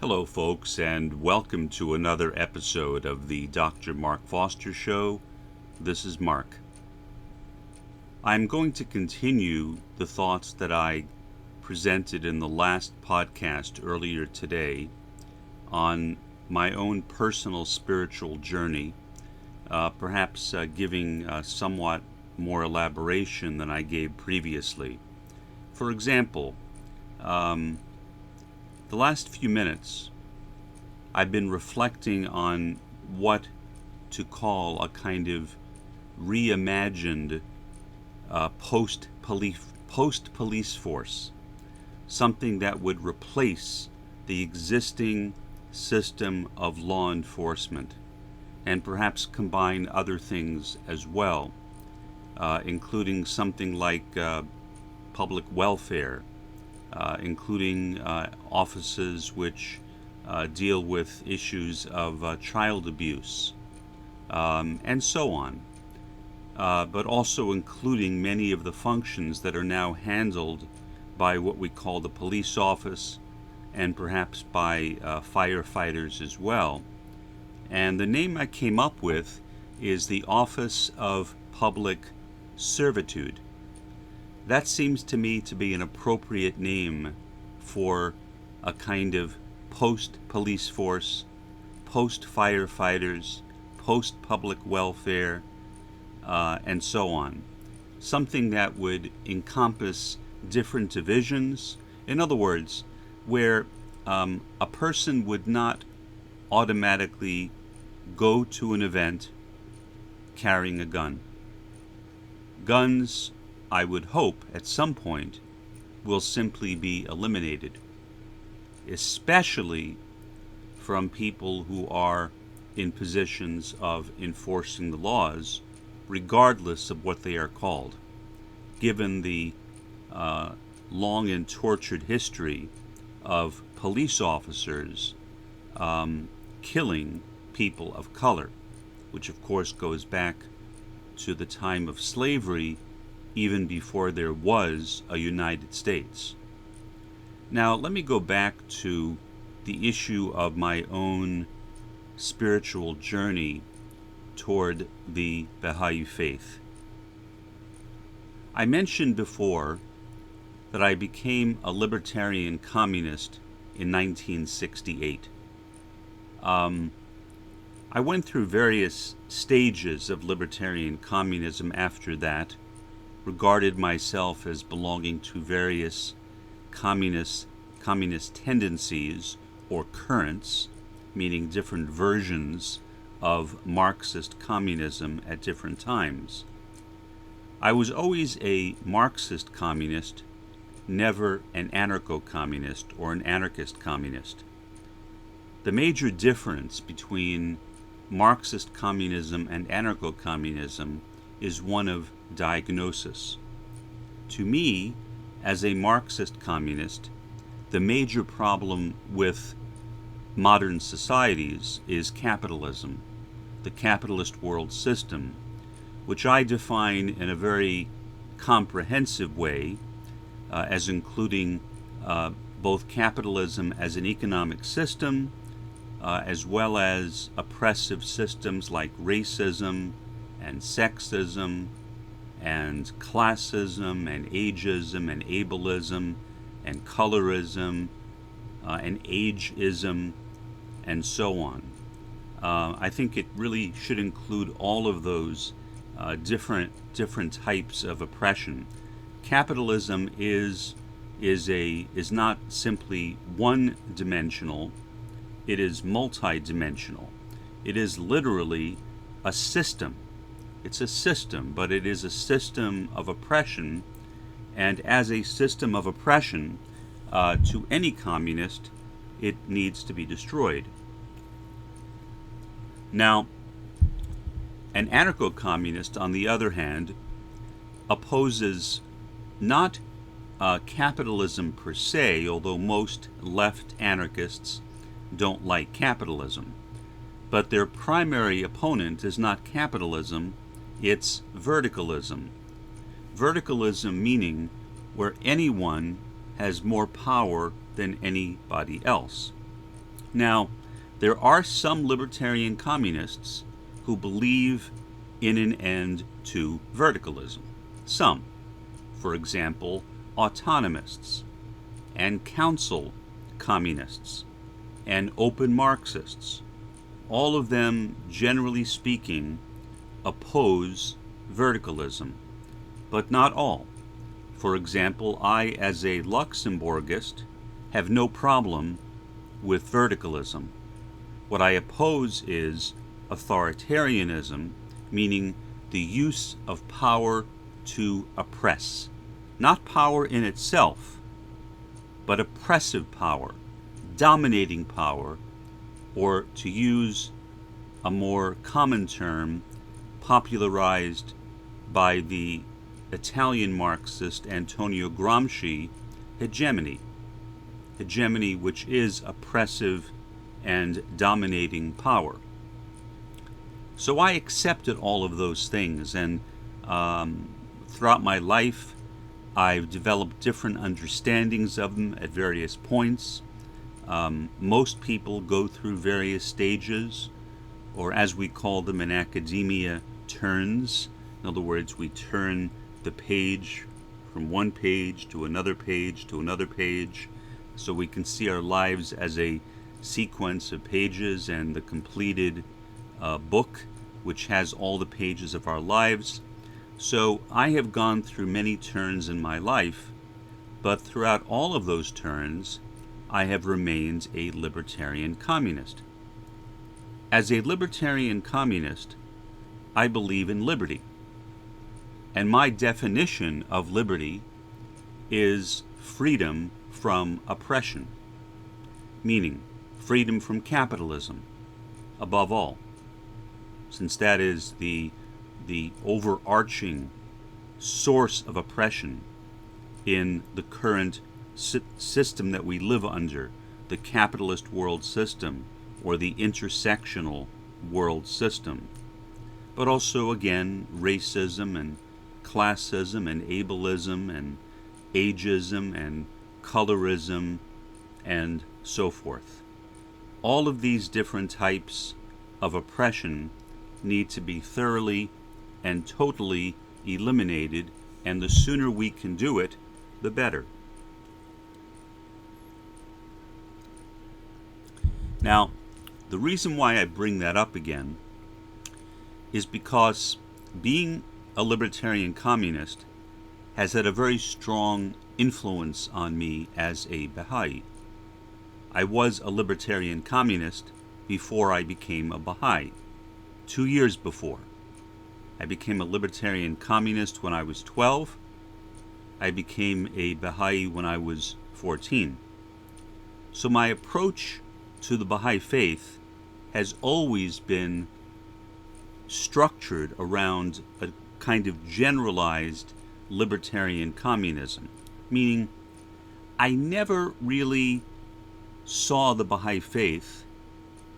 Hello, folks, and welcome to another episode of the Dr. Mark Foster Show. This is Mark. I'm going to continue the thoughts that I presented in the last podcast earlier today on my own personal spiritual journey, perhaps giving somewhat more elaboration than I gave previously. For example, the last few minutes, I've been reflecting on what to call a kind of reimagined post-police force, something that would replace the existing system of law enforcement and perhaps combine other things as well, including something like public welfare, including offices which deal with issues of child abuse, and so on, but also including many of the functions that are now handled by what we call the police office and perhaps by firefighters as well. And the name I came up with is the Office of Public Servitude. That seems to me to be an appropriate name for a kind of post-police force, post-firefighters, post-public welfare, and so on. Something that would encompass different divisions. In other words, where a person would not automatically go to an event carrying a gun. Guns, I would hope, at some point, will simply be eliminated, especially from people who are in positions of enforcing the laws, regardless of what they are called, given the long and tortured history of police officers killing people of color, which of course goes back to the time of slavery, even before there was a United States. Now, let me go back to the issue of my own spiritual journey toward the Bahá'í faith. I mentioned before that I became a libertarian communist in 1968. I went through various stages of libertarian communism after that, regarded myself as belonging to various communist tendencies or currents, meaning different versions of Marxist communism at different times. I was always a Marxist communist, never an anarcho-communist or an anarchist communist. The major difference between Marxist communism and anarcho-communism is one of diagnosis. To me, as a Marxist communist, the major problem with modern societies is capitalism, the capitalist world system, which I define in a very comprehensive way as including both capitalism as an economic system, as well as oppressive systems like racism and sexism and classism and ageism and ableism and colorism and ageism and so on. I think it really should include all of those different types of oppression. Capitalism is not simply one-dimensional. It is multi-dimensional. It is literally a system. It's a system, but it is a system of oppression, and as a system of oppression, to any communist, it needs to be destroyed. Now, an anarcho-communist, on the other hand, opposes not capitalism per se, although most left anarchists don't like capitalism. But their primary opponent is not capitalism, it's verticalism. Verticalism meaning where anyone has more power than anybody else. Now, there are some libertarian communists who believe in an end to verticalism. Some, for example, autonomists and council communists and open Marxists. All of them, generally speaking, oppose verticalism, but not all. For example, I, as a Luxembourgist, have no problem with verticalism. What I oppose is authoritarianism, meaning the use of power to oppress. Not power in itself, but oppressive power, dominating power, or to use a more common term popularized by the Italian Marxist Antonio Gramsci, hegemony. Hegemony, which is oppressive and dominating power. So I accepted all of those things, and throughout my life I've developed different understandings of them at various points. Most people go through various stages, or as we call them in academia, turns. In other words, we turn the page from one page to another page to another page, so we can see our lives as a sequence of pages and the completed book, which has all the pages of our lives. So I have gone through many turns in my life, but throughout all of those turns, I have remained a libertarian communist. As a libertarian communist, I believe in liberty. And my definition of liberty is freedom from oppression, meaning freedom from capitalism, above all, since that is the overarching source of oppression in the current system that we live under, the capitalist world system or the intersectional world system. But also, again, racism and classism and ableism and ageism and colorism and so forth. All of these different types of oppression need to be thoroughly and totally eliminated, and the sooner we can do it, the better. Now, the reason why I bring that up again is because being a libertarian communist has had a very strong influence on me as a Bahá'í. I was a libertarian communist before I became a Bahá'í, 2 years before. I became a libertarian communist when I was 12. I became a Bahá'í when I was 14. So my approach to the Bahá'í faith has always been structured around a kind of generalized libertarian communism, meaning I never really saw the Bahá'í faith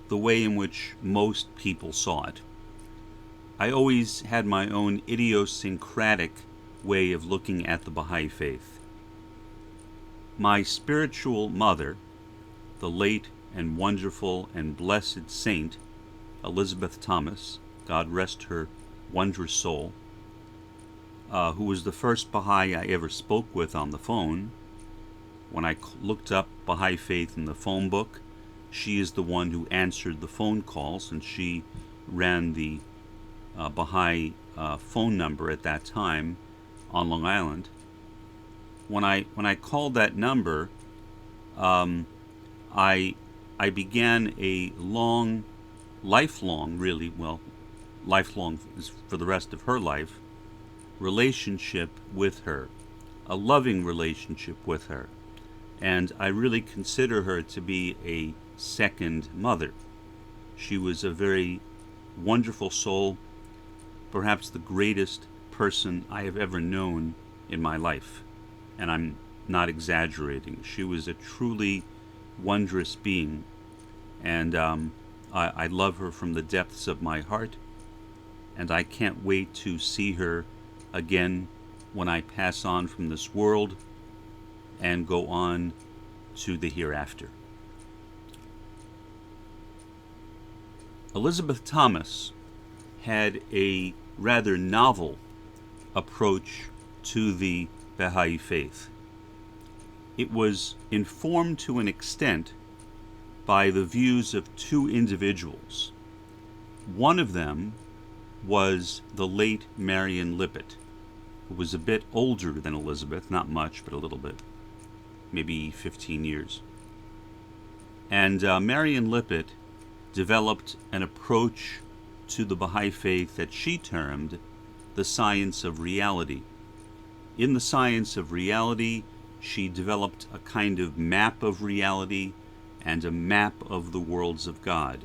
the way in which most people saw it. I always had my own idiosyncratic way of looking at the Bahá'í faith. My spiritual mother, the late and wonderful and blessed saint Elizabeth Thomas, God rest her wondrous soul, who was the first Bahá'í I ever spoke with on the phone. When I looked up Bahá'í faith in the phone book, she is the one who answered the phone calls, and she ran the Bahá'í phone number at that time on Long Island. When I called that number, I began a lifelong is for the rest of her life, relationship with her, a loving relationship with her, and I really consider her to be a second mother. She was a very wonderful soul, perhaps the greatest person I have ever known in my life, and I'm not exaggerating. She was a truly wondrous being, and I love her from the depths of my heart, and I can't wait to see her again when I pass on from this world and go on to the hereafter. Elizabeth Thomas had a rather novel approach to the Bahá'í faith. It was informed to an extent by the views of two individuals. One of them was the late Marion Lippett, who was a bit older than Elizabeth, not much, but a little bit, maybe 15 years. And Marion Lippett developed an approach to the Bahá'í faith that she termed the science of reality. In the science of reality, she developed a kind of map of reality and a map of the worlds of God.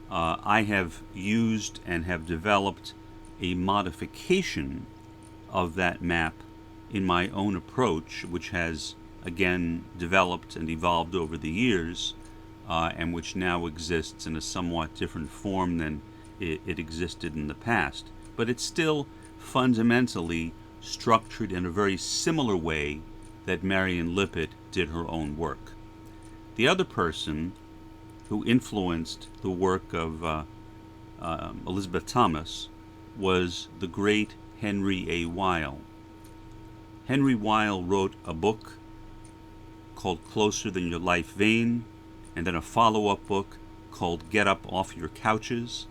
I have used and have developed a modification of that map in my own approach, which has again developed and evolved over the years, and which now exists in a somewhat different form than it existed in the past. But it's still fundamentally structured in a very similar way that Marion Lippett did her own work. The other person who influenced the work of Elizabeth Thomas was the great Henry A. Weil. Henry Weil wrote a book called Closer Than Your Life Vein, and then a follow-up book called Get Up Off Your Couches.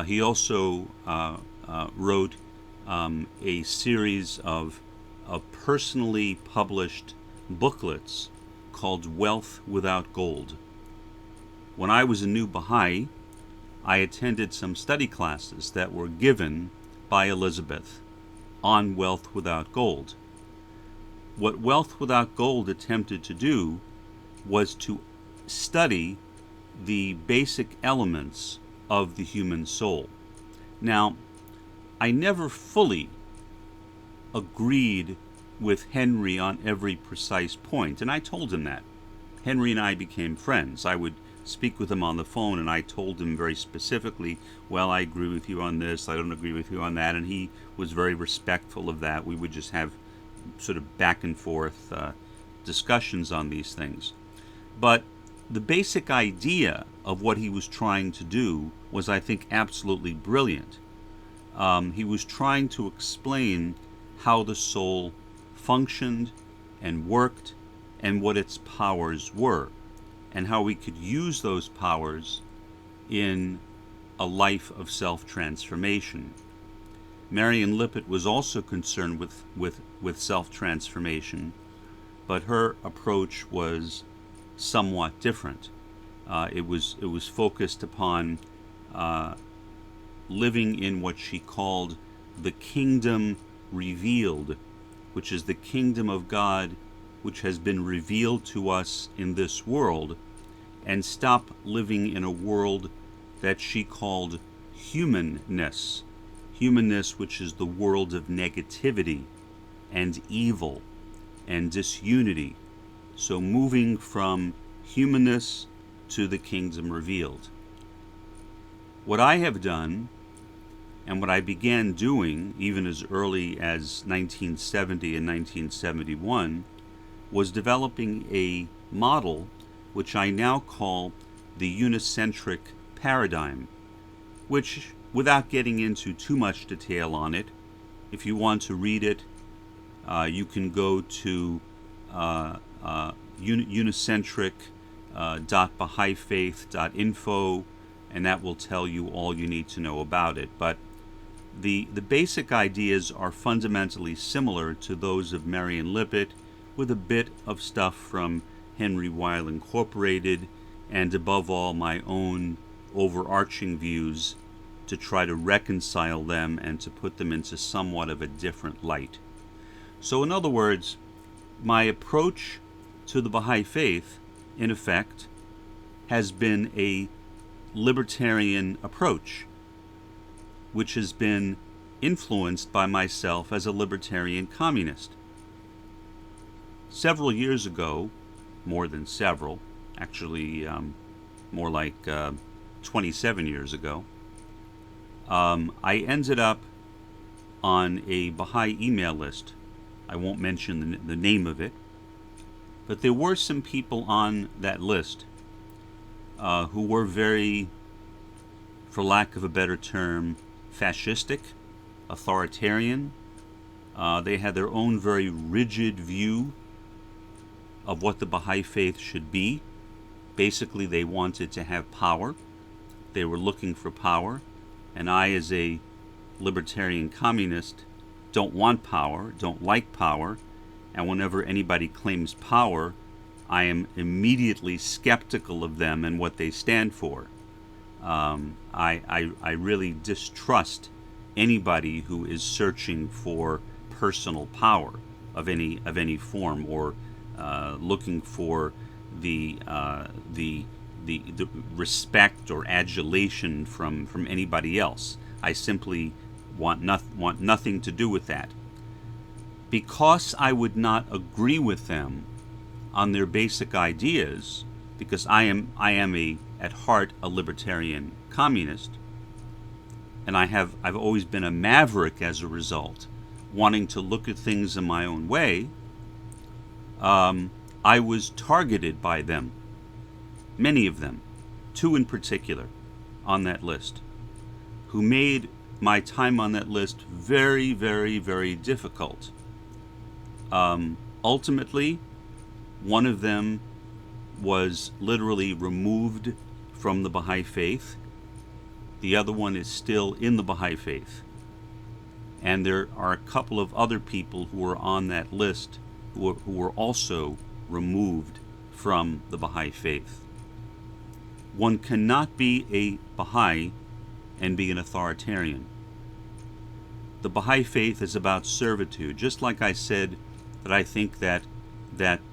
He also wrote a series of personally published booklets called Wealth Without Gold. When I was a new Baha'i, I attended some study classes that were given by Elizabeth on Wealth Without Gold. What Wealth Without Gold attempted to do was to study the basic elements of the human soul. Now, I never fully agreed with Henry on every precise point, and I told him that. Henry and I became friends. I would speak with him on the phone, and I told him very specifically, well, I agree with you on this, I don't agree with you on that, and he was very respectful of that. We would just have sort of back and forth discussions on these things. But the basic idea of what he was trying to do was, I think, absolutely brilliant. He was trying to explain how the soul functioned and worked and what its powers were, and how we could use those powers in a life of self-transformation. Marion Lippett was also concerned with self-transformation, but her approach was somewhat different. It was focused upon living in what she called the kingdom revealed, which is the kingdom of God which has been revealed to us in this world, and stop living in a world that she called humanness, which is the world of negativity and evil and disunity. So moving from humanness to the kingdom revealed. What I have done, and what I began doing even as early as 1970 and 1971, was developing a model which I now call the unicentric paradigm, which, without getting into too much detail on it, if you want to read it, you can go to unicentric.bahaifaith.info, and that will tell you all you need to know about it. But the basic ideas are fundamentally similar to those of Marion Lippett, with a bit of stuff from Henry Weil Incorporated, and above all my own overarching views to try to reconcile them and to put them into somewhat of a different light. So in other words, my approach to the Baha'i faith, in effect, has been a libertarian approach, which has been influenced by myself as a libertarian communist. Several years ago, more than several, actually more like 27 years ago, I ended up on a Baha'i email list. I won't mention the name of it, but there were some people on that list who were very for lack of a better term, fascistic, authoritarian. They had their own very rigid view of what the Baha'i faith should be. Basically, they wanted to have power. They were looking for power. And I, as a libertarian communist, don't want power, don't like power. And whenever anybody claims power, I am immediately skeptical of them and what they stand for. I really distrust anybody who is searching for personal power of any form, or looking for the respect or adulation from anybody else. I simply want nothing to do with that. Because I would not agree with them on their basic ideas, because I am at heart a libertarian communist, and I've always been a maverick as a result, wanting to look at things in my own way. I was targeted by them, many of them, two in particular on that list, who made my time on that list very, very, very difficult. Ultimately, one of them was literally removed from the Baha'i faith. The other one is still in the Baha'i faith. And there are a couple of other people who are on that list who were also removed from the Baha'i faith. One cannot be a Baha'i and be an authoritarian. The Baha'i faith is about servitude. Just like I said that I think that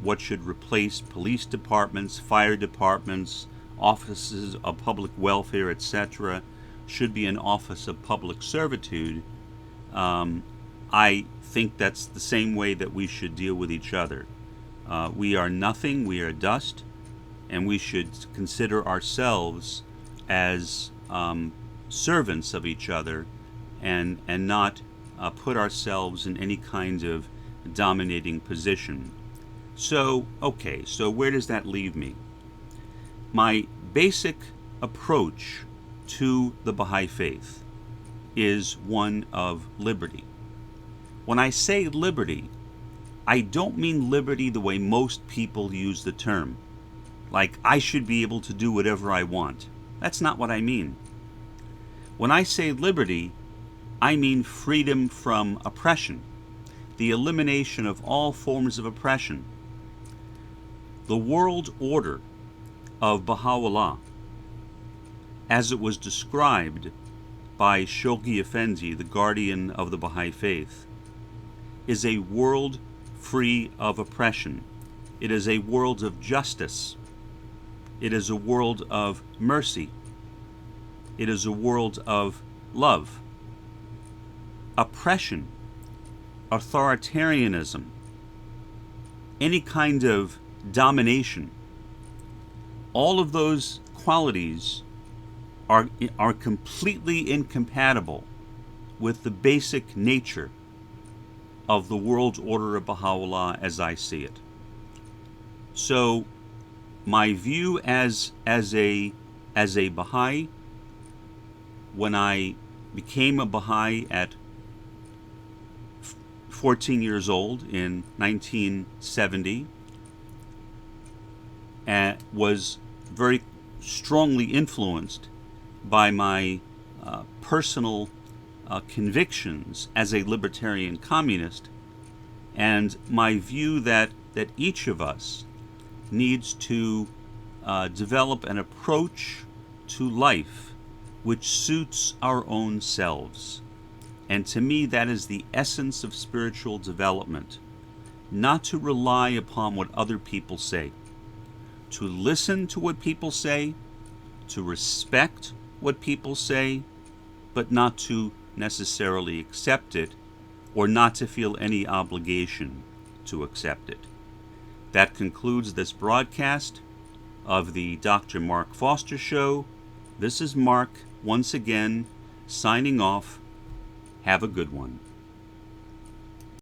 what should replace police departments, fire departments, offices of public welfare, etc., should be an office of public servitude, I think that's the same way that we should deal with each other. We are nothing, we are dust, and we should consider ourselves as servants of each other, and not put ourselves in any kind of dominating position. So, okay, so where does that leave me? My basic approach to the Baha'i faith is one of liberty. When I say liberty, I don't mean liberty the way most people use the term, like I should be able to do whatever I want. That's not what I mean. When I say liberty, I mean freedom from oppression, the elimination of all forms of oppression. The world order of Baha'u'llah, as it was described by Shoghi Effendi, the guardian of the Baha'i faith, is a world free of oppression. It is a world of justice. It is a world of mercy. It is a world of love. Oppression, authoritarianism, any kind of domination, all of those qualities are completely incompatible with the basic nature of the world order of Baha'u'llah as I see it. So my view as a Baha'i, when I became a Baha'i at 14 years old in 1970, was very strongly influenced by my personal convictions as a libertarian communist, and my view that each of us needs to develop an approach to life which suits our own selves. And to me, that is the essence of spiritual development. Not to rely upon what other people say. To listen to what people say, to respect what people say, but not to necessarily accept it, or not to feel any obligation to accept it. That concludes this broadcast of the Dr. Mark Foster Show. This is Mark, once again, signing off. Have a good one.